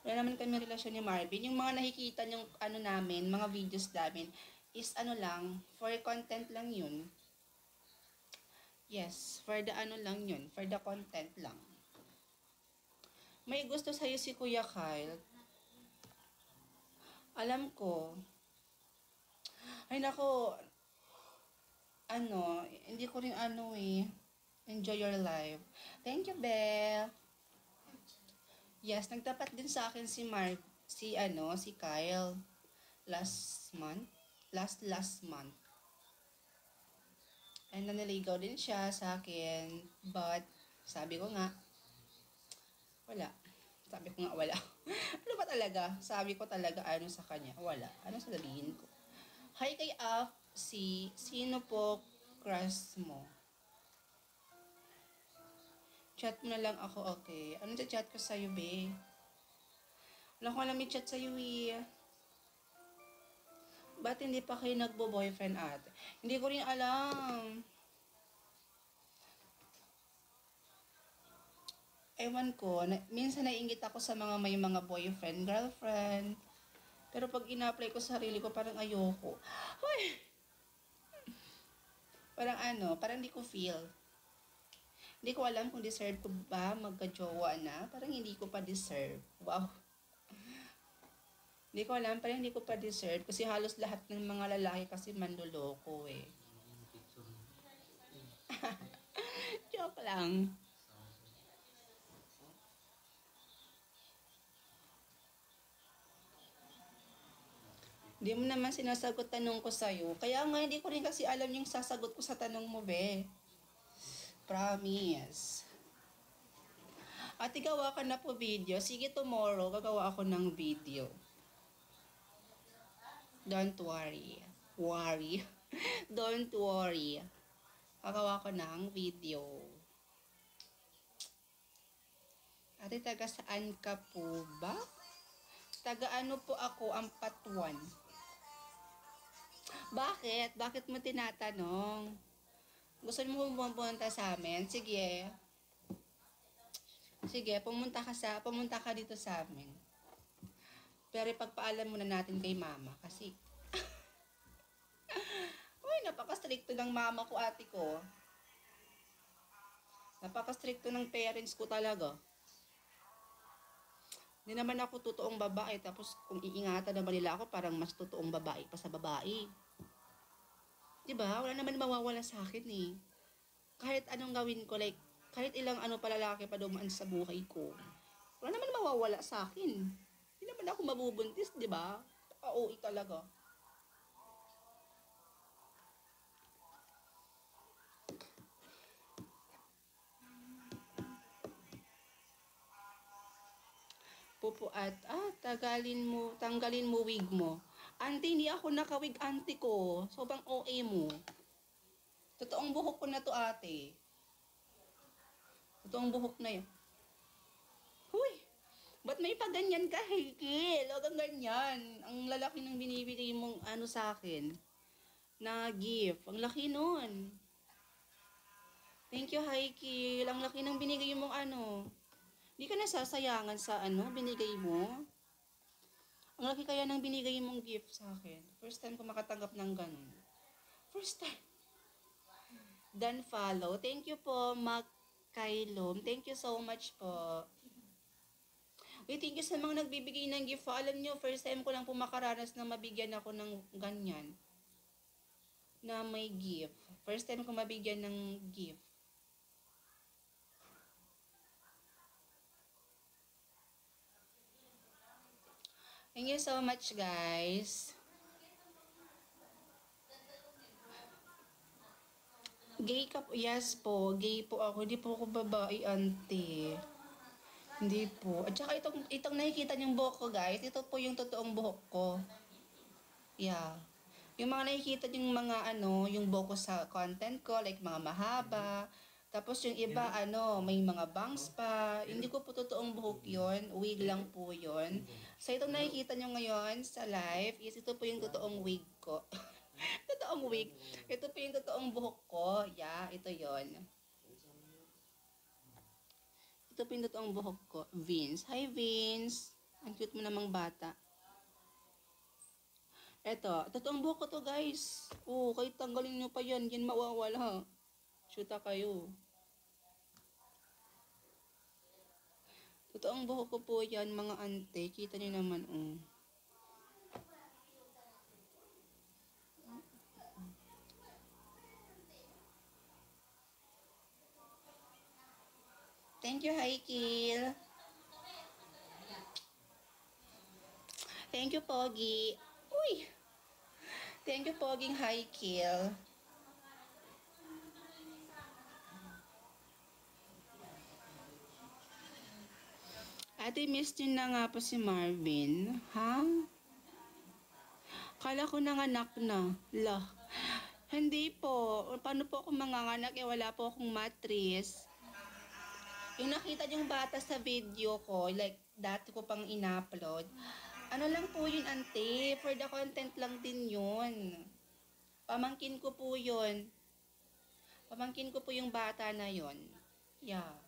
Wala naman kami relasyon ni Marvin. Yung mga nakikita yung ano namin, mga videos namin, is ano lang, for content lang yun. Yes, for the ano lang yun, for the content lang. May gusto sa'yo si Kuya Kyle. Alam ko. Ay nako, ano, hindi ko rin ano eh. Enjoy your life. Thank you, Belle. Yes, nagtapat din sa akin si Kyle last month. Last month. And naniligaw din siya sa akin. But, sabi ko nga, wala. Sabi ko nga, wala. Ano ba talaga? Sabi ko talaga, ano sa kanya? Wala. Ano sasabihin ko? Hi kay sino po crush mo? Chat mo na lang ako, okay. Ano chat ko sa'yo, be? Wala ko alam may chat sa'yo, eh. Ba't hindi pa kayo nagbo-boyfriend ate? Hindi ko rin alam. Ewan ko, minsan naiingit ako sa mga may mga boyfriend, girlfriend. Pero pag ina-apply ko sa sarili ko, parang ayoko. Hoy! Parang ano, parang hindi ko feel. Hindi ko alam kung deserve ko ba magka-jowa na. Parang hindi ko pa deserve. Wow. Hindi ko alam, parang hindi ko pa deserve. Kasi halos lahat ng mga lalaki kasi manloloko eh. Joke lang. Hindi mo naman sinasagot tanong ko sa'yo. Kaya nga, hindi ko rin kasi alam yung sasagot ko sa tanong mo, be. Promise. At gawa ka na po video. Sige, tomorrow, gagawa ako ng video. Don't worry. Worry. Don't worry. Gagawa ko ng video. Ate, taga saan ka po ba? Taga ano po ako, ang Patuan. Bakit? Bakit mo tinatanong? Gusto mo pumunta sa amin? Sige. Sige, pumunta ka dito sa amin. Pero ipagpaalam muna natin kay mama kasi uy, napaka-stricto ng mama ko, ate ko. Napaka-stricto ng parents ko talaga. Hindi naman ako totoong babae, tapos kung iingatan naman nila ako, parang mas totoong babae pa sa babae. Diba? Wala naman mawawala sa akin eh. Kahit anong gawin ko, like, kahit ilang ano palalaki pa dumaan sa buhay ko, wala naman mawawala sa akin. Hindi naman ako mabubuntis, diba? OA talaga. Pupo at, tanggalin mo wig mo. Auntie, hindi ako nakawig, auntie ko. Sobrang OA mo. Totoong buhok ko na to, ate. Totoong buhok na yun. Huy! Ba't may paganyan ka, Hikil? Huwag kang ganyan. Ang lalaki ng binibigay mong ano sa akin. Na gift. Ang laki nun. Thank you, Hikil. Ang laki ng binigay mong ano. Hindi ka nasasayangan sa ano, binigay mo. Ang laki kaya ng binigay mong gift sa akin. First time ko makatanggap ng ganun. First time. Dan follow. Thank you po, Kailom. Thank you so much po. Wait, thank you sa mga nagbibigay ng gift. Alam nyo, first time ko lang po makaranas na mabigyan ako ng ganyan. Na may gift. First time ko mabigyan ng gift. Thank you so much, guys. Gay ka po? Yes po. Gay po ako. Hindi po ako babae, auntie. Hindi po. At saka itong nakikita niyong buhok ko, guys. Ito po yung totoong buhok ko. Yeah. Yung mga nakikita niyong mga ano, yung buhok ko sa content ko, like mga mahaba. Tapos yung iba, may mga bangs pa. Hindi ko po totoong buhok yon, wig lang po yon. So itong nakikita niyo ngayon sa live, is ito po yung totoong wig ko. Totoong wig. Ito po yung totoong buhok ko. Yeah, ito yon. Ito po yung totoong buhok ko. Vince. Hi, Vince. Ang cute mo namang bata. Eto, totoong buhok ko to guys. Oo, kahit tanggalin nyo pa yan, yan mawawala. Shoota kayo. Totoong buhok ko po yan mga ante. Kita nyo naman, oh. Thank you, Haikil. Thank you, Pogi. Uy! Thank you, Poging Haikil. Ate, miss nyo na nga po si Marvin. Ha? Kala ko nanganak na. Lah. Hindi po. Paano po ako manganganak? Wala po akong matris. Yung nakita yung bata sa video ko, like dati ko pang in-upload, ano lang po yun, ante, for the content lang din yun. Pamangkin ko po yun. Pamangkin ko po yung bata na yun. Yeah.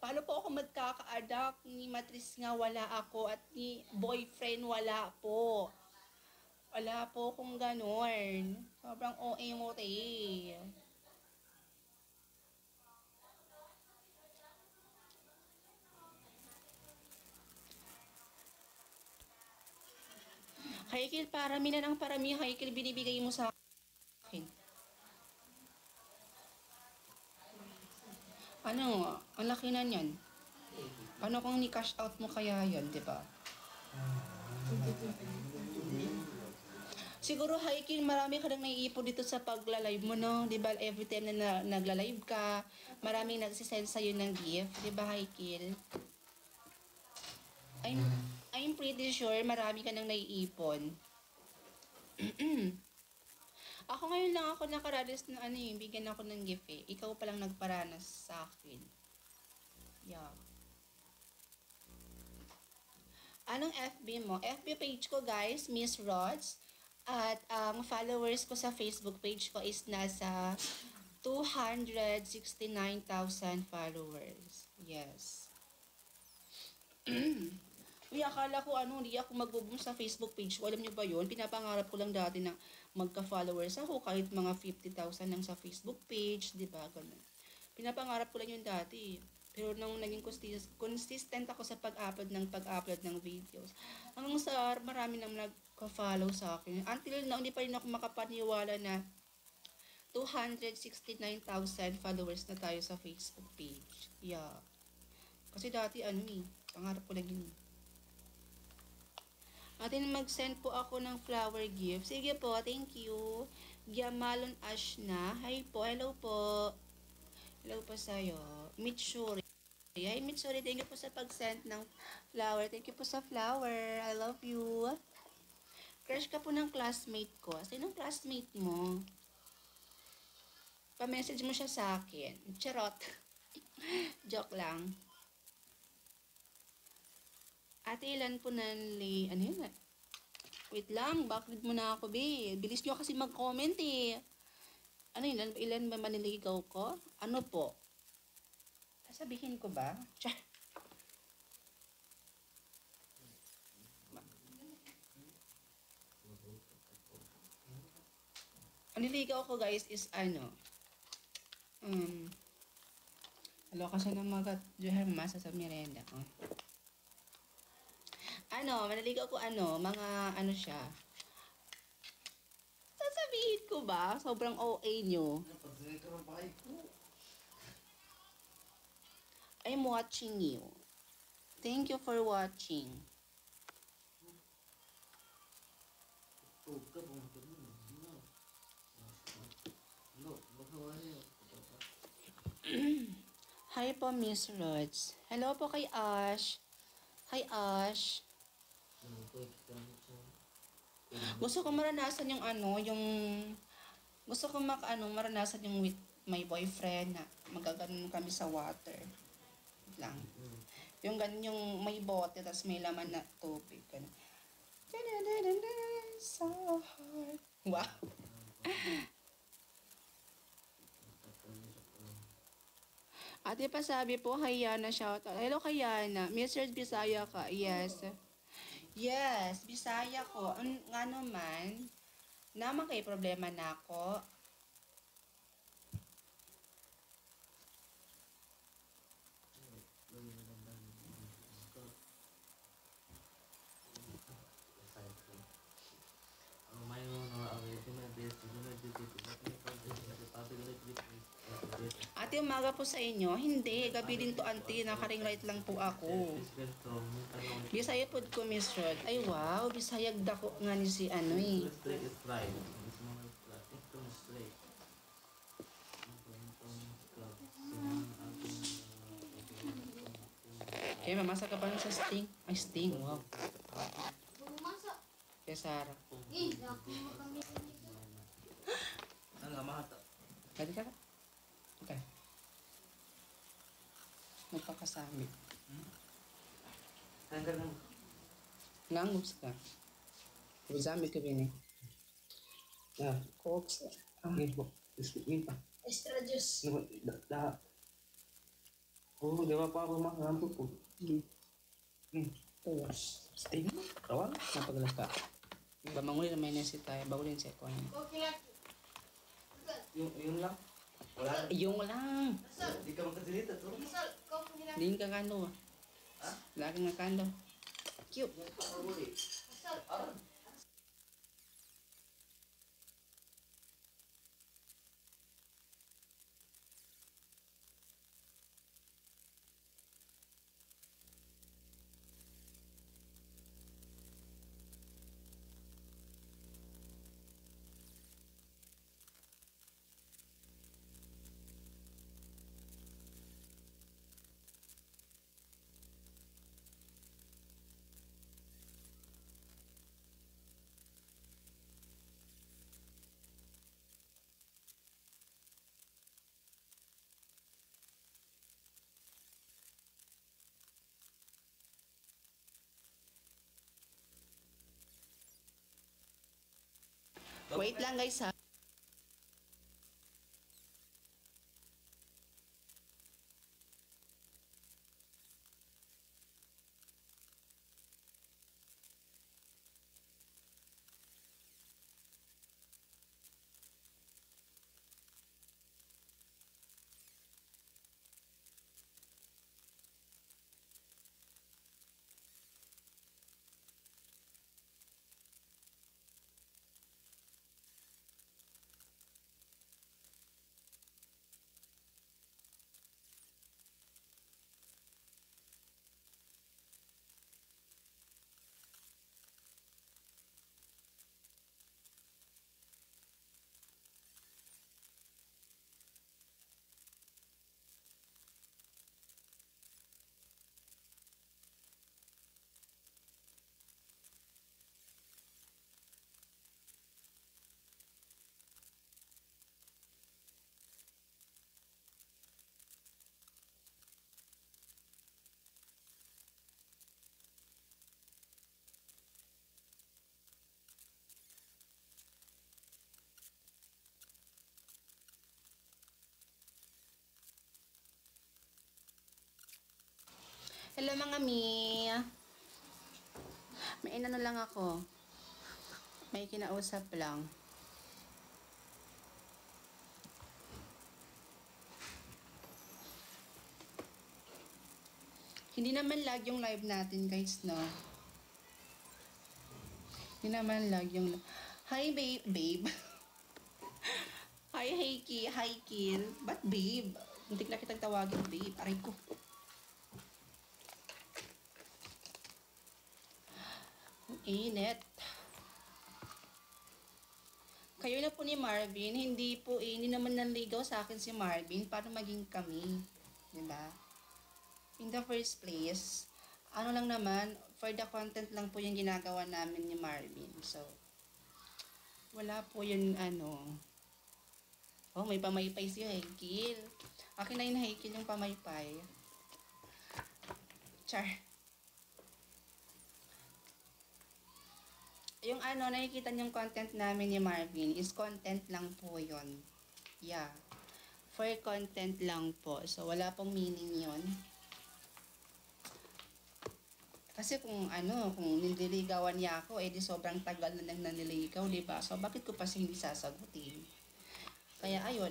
Paano po ako magkaka-adak? Ni matris nga wala ako at ni boyfriend wala po. Wala po kung ganon. Sobrang OA mo, te. Haikil, parami na ng parami, Haikil, binibigay mo sa akin. Ano, ang laki na niyan. Paano kung ni-cash out mo kaya yan, di ba? Siguro, Haikil, marami ka nang naiipon dito sa pagla-live mo, no? Di ba, every time na nagla-live ka, maraming nagsisend sa'yo ng gift. Di ba, Haikil? I'm pretty sure marami ka nang naiipon. Ako ngayon lang ako nakaranas ng bigyan ako ng gift eh. Ikaw pa lang nagparanas sa akin. Yeah. Anong FB mo? FB page ko guys, Miss Rods. At ang followers ko sa Facebook page ko is nasa 269,000 followers. Yes. Uy, akala ko hindi ako mag-boom sa Facebook page ko. Alam niyo ba yun? Pinapangarap ko lang dati na magka-followers ako kahit mga 50,000 lang sa Facebook page, di ba? Ganun. Pinapangarap ko lang yun dati. Pero nung naging consistent ako sa pag-upload ng videos, hanggang sa marami nang nagka-follow sa akin. Until now, hindi pa rin ako makapaniwala na 269,000 followers na tayo sa Facebook page. Yeah. Kasi dati pangarap ko lang yun. Atin mag-send po ako ng flower gift. Sige po, thank you. Giamalon Ashna. Hi po, hello po. Hello po sa'yo. Mitsuri. Hi Mitsuri, thank you po sa pag-send ng flower. Thank you po sa flower. I love you. Crush ka po ng classmate ko. Sinong classmate mo? Pa-message mo siya sa akin. Charot. Joke lang. Ate, ilan po nanli... Ano yun? Wait lang, bakit mo na ako, be? Bilis nyo kasi mag-comment eh. Ano yun? Ilan ba maniligaw ko? Ano po? Sabihin ko ba? Ang niligaw ko guys is Aloka siya ng magat. Juher masa sa merenda. Manaligaw ko mga siya. Sasabihin ko ba? Sobrang OA nyo. I'm watching you. Thank you for watching. Hi po, Miss Rods. Hello po kay Ash. Hi, Ash. Gusto ko maranasan yung gusto ko maranasan yung with my boyfriend na magaganon kami sa water. Lang. Yung ganun yung may bote tapos may laman na tubig. Ganun. So hard. Wow. Ate pa sabi po, kay Yana, shoutout. Hello kay Yana. Mr. Bisaya ka. Yes. Yes, Bisaya ko. Nga naman, naman kay problema na ako. Ate, umaga po sa inyo? Hindi, gabi din to, auntie. Nakaring light lang po ako. Bisaya po ko, Miss Rod. Ay, wow. Bisayag dako nga ni si ano eh. Kaya mamasa ka pa lang sa Sting. Ay, Sting. Wow. Kaya Sarah. Pwede ka ka? Okay. Magpakasami. Nangubs ka. Uzami ka bini. Cokes. Extra juice. Oh, di ba pa ako makakampo po? Tapos, Sting? Kawan? napaglaka. Bamanguli na may nasi tayo. Bagulin siya ko. Yun lang? Wala? Yung lang. Di ka makasilita to? Din ka kano. Ha? Lagi nga kano. Cute. Wait lang guys ha. Hello mga mi. May inano lang ako. May kinausap lang. Hindi naman lag yung live natin guys, no? Hindi naman lag yung... Hi babe. Hi Heiki. Hi Kin. Ba't babe? Hindi na kitang tawagin babe. Aray ko. Ang init. Kayo na po ni Marvin, hindi naman nanligaw sa akin si Marvin para maging kami. Diba? In the first place, ano lang naman, for the content lang po yung ginagawa namin ni Marvin. So, wala po yun ano. Oh, may pamaypay si Haikil. Akin na yung Haikil yung pamaypay. Char. Yung ano, nakikita niyong content namin ni Marvin is content lang po yun. Yeah. For content lang po. So, wala pong meaning yon. Kasi kung nililigawan niya ako, di sobrang tagal na nang naniligaw, di ba? So, bakit ko pa siya hindi sasagutin? Kaya, ayun,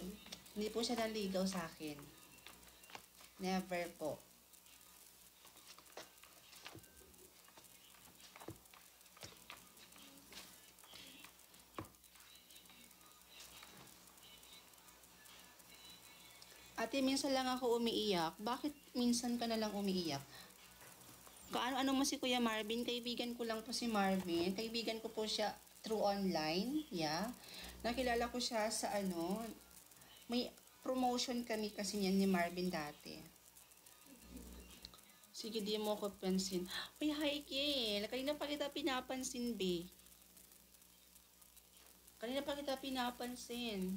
hindi po siya nanligaw sa akin. Never po. Ate, minsan lang ako umiiyak. Bakit minsan ka na lang umiiyak? Kaano-ano mo si Kuya Marvin? Kaibigan ko lang po si Marvin. Kaibigan ko po siya through online. Yeah. Nakilala ko siya sa may promotion kami kasi niyan ni Marvin dati. Sige, di mo ko pansin. Uy, hi, Kiel. Kanina pa kita pinapansin, be. Kanina pa kita pinapansin.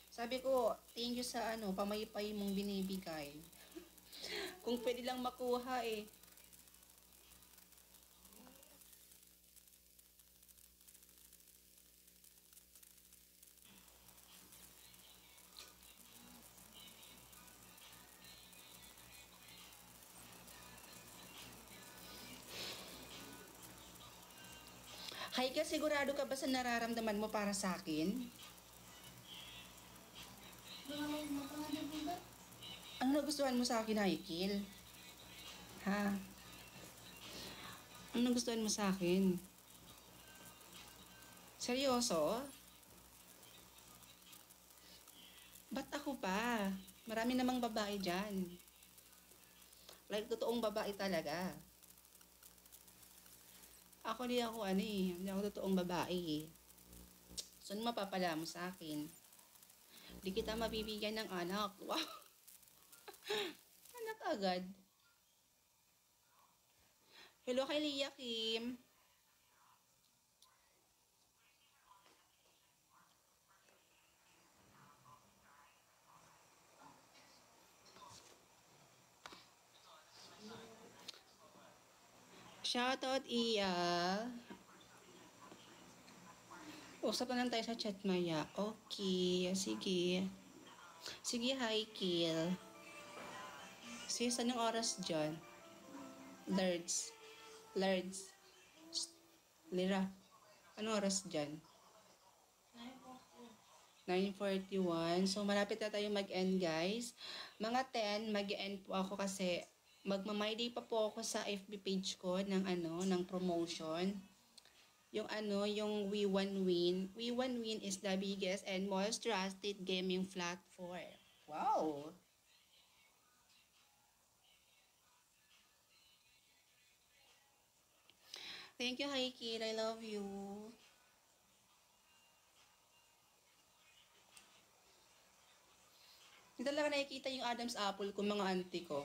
Sabi ko, thank you sa pamaypay mong binibigay. Kung pwede lang makuha eh. Hay ka, sigurado ka ba sa nararamdaman mo para sa akin? Ano nagustuhan mo sa akin, Haikil? Ha? Ano nagustuhan mo sa akin? Seryoso? Ba't ako pa? Marami namang babae dyan. Like, totoong babae talaga. Ako di ako hindi ako totoong babae eh. So, ano mapapala mo sa akin? Di kita mabibigyan ng anak. Wow! Anak agad. Hello kay Lia Kim. Shoutout Iya. Usap na lang tayo sa chat maya. Okay, sige. Sige, hi, Kill. Sis, anong oras dyan? Lords. Lira. Anong oras dyan? 9:41. So, malapit na tayo mag-end, guys. Mga 10, mag-end po ako kasi magma-my day pa po ako sa FB page ko ng promotion. Yung We1Win. We1Win is the biggest and most trusted gaming platform. Wow! Thank you, Haikil. I love you. Hindi talaga nakikita yung Adam's apple ko, mga auntie ko.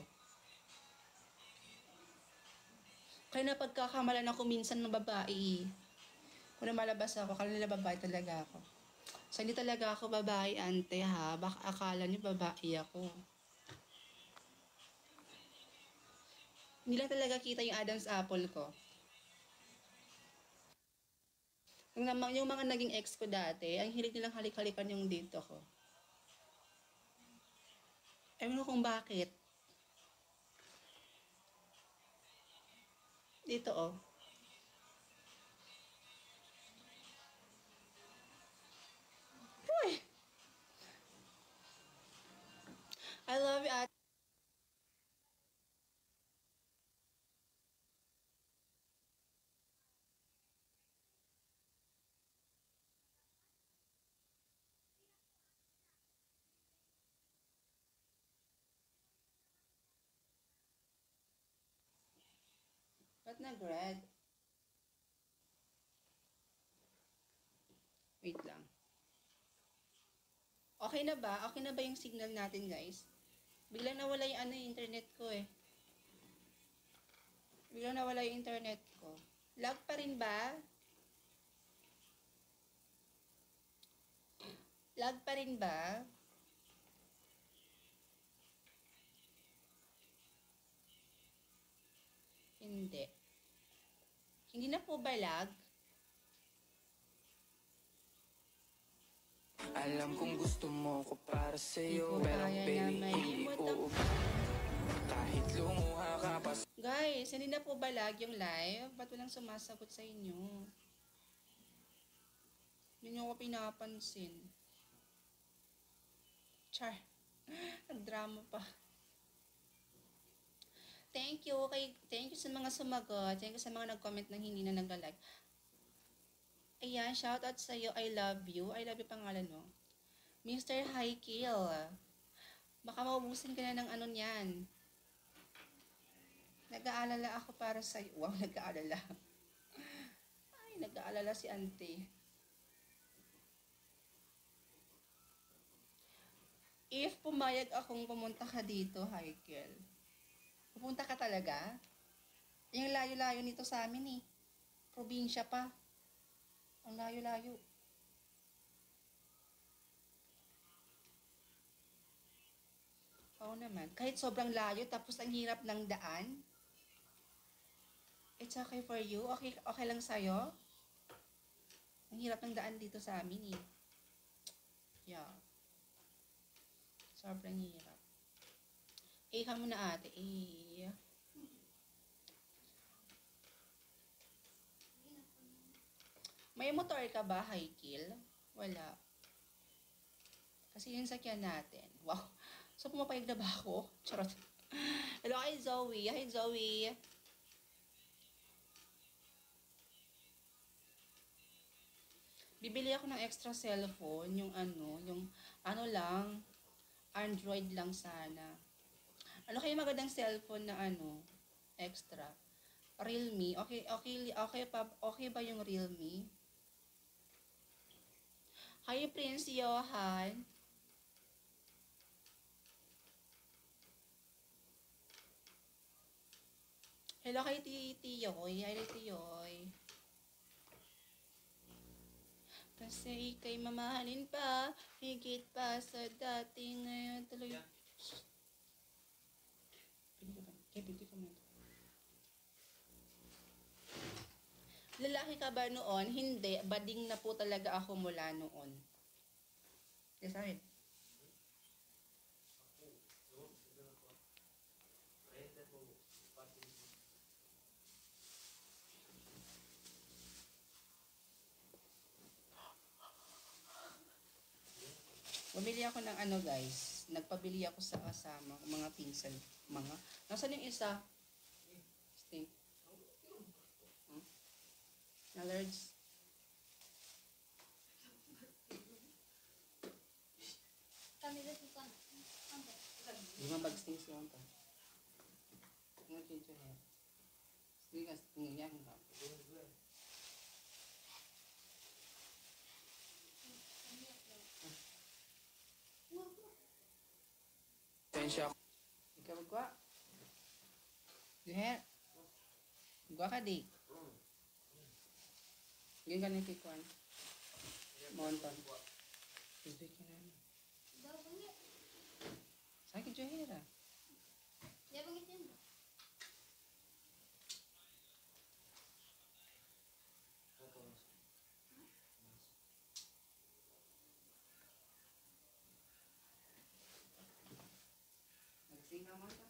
Kaya napagkakamalan ako minsan ng babae. Kung namalabas ako, kanila babae talaga ako. So, hindi talaga ako babae, ante ha. Baka akala niyo babae ako. Hindi lang talaga kita yung Adam's apple ko. Yung mga naging ex ko dati, ang hilig nilang halik-halikan yung dito ko. Ewan ko kung bakit. Dito oh. Uy! I love you, ate. Ba't nag-red? Wait lang. Okay na ba? Okay na ba yung signal natin, guys? Biglang nawala yung internet ko eh. Biglang nawala yung internet ko. Lag pa rin ba? Lag pa rin ba? Hindi. Hindi na po ba lag? Alam kong gusto mo ko para sa'yo, Di ko pero kaya baby, na hindi malimutang- uubra. Kahit lumuha ka pa Guys, hindi na po balag yung live? Ba't walang sumasagot sa inyo? Hindi nyo ako pinapansin. Char. Nagdrama pa. Thank you sa mga sumagot. Thank you sa mga nag-comment na hindi na nag-like. Ayan, shoutout sa iyo. I love you. I love you pangalan mo. Mr. Highkill. Baka maubusin ka na ng ano niyan. Nag-aalala ako para sa iyo. Wow, nag-aalala. Ay, nag-aalala si auntie. If pumayag akong pumunta ka dito, Highkill, pupunta ka talaga? Yung layo-layo nito sa amin eh. Probinsya pa. Ang layo-layo. Oo naman. Kahit sobrang layo, tapos ang hirap ng daan, it's okay for you? Okay lang sa'yo? Ang hirap ng daan dito sa amin eh. Yeah. Sobrang hirap. Ka muna ate. May motor ka ba, Highkill? Wala. Kasi yung sakyan natin. Wow. So, pumapayag na ba ako? Charot. Hello, hi Zoe. Hi Zoe. Bibili ako ng extra cellphone. Yung ano lang, Android lang sana. Ano kaya magandang cellphone na extra? Realme. Okay ba yung Realme? Hi, Prince Johan. Hello kay Tiyoy. Hi, Tiyoy. Kasi ika'y mamahalin pa, higit pa sa dating ngayon tuloy. Pili ka muna. Lalaki ka ba noon? Hindi. Bading na po talaga ako mula noon. Yes, amin. Bumili ako ng guys. Nagpabili ako sa kasama. Mga pinsan. Nasaan yung isa? Stink. Alerts. Lima bagsting siya ka. Nag-change your hair. Sige ka, tingnan ka. Tensya Ikaw magwa. Your hair. Magwa ka di. Ganyan ka na kikuan. Monton. Ibig ka na. Sakit your hair ah. Nagsing ka mo ito?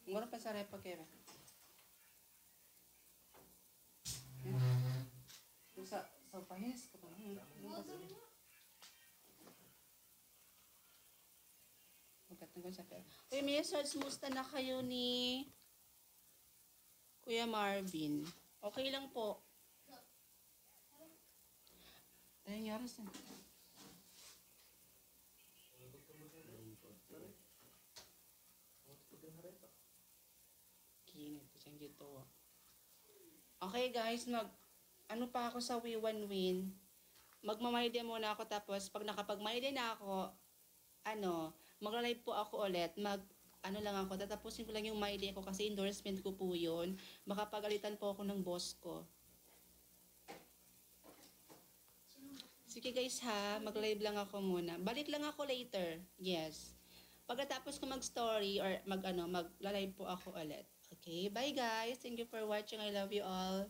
Ngoro pa sa repa kera. Sa pahis ka pa. Magkat na ko sa pera. Uy, message, musta na kayo ni Kuya Marvin? Okay lang po. Ayun, yaras na. Kinit, siyang dito. Okay guys, ano pa ako sa We1Win. Magmamayde muna ako tapos pag nakapagmayde na ako, magla-live po ako ulit. Lang ako, tatapusin ko lang yung mayde ko kasi endorsement ko po yun. Makapagalitan po ako ng boss ko. Sige guys ha, mag-live lang ako muna. Balik lang ako later. Yes. Pagkatapos ko mag-story or mag-live po ako ulit. Okay, bye guys. Thank you for watching. I love you all.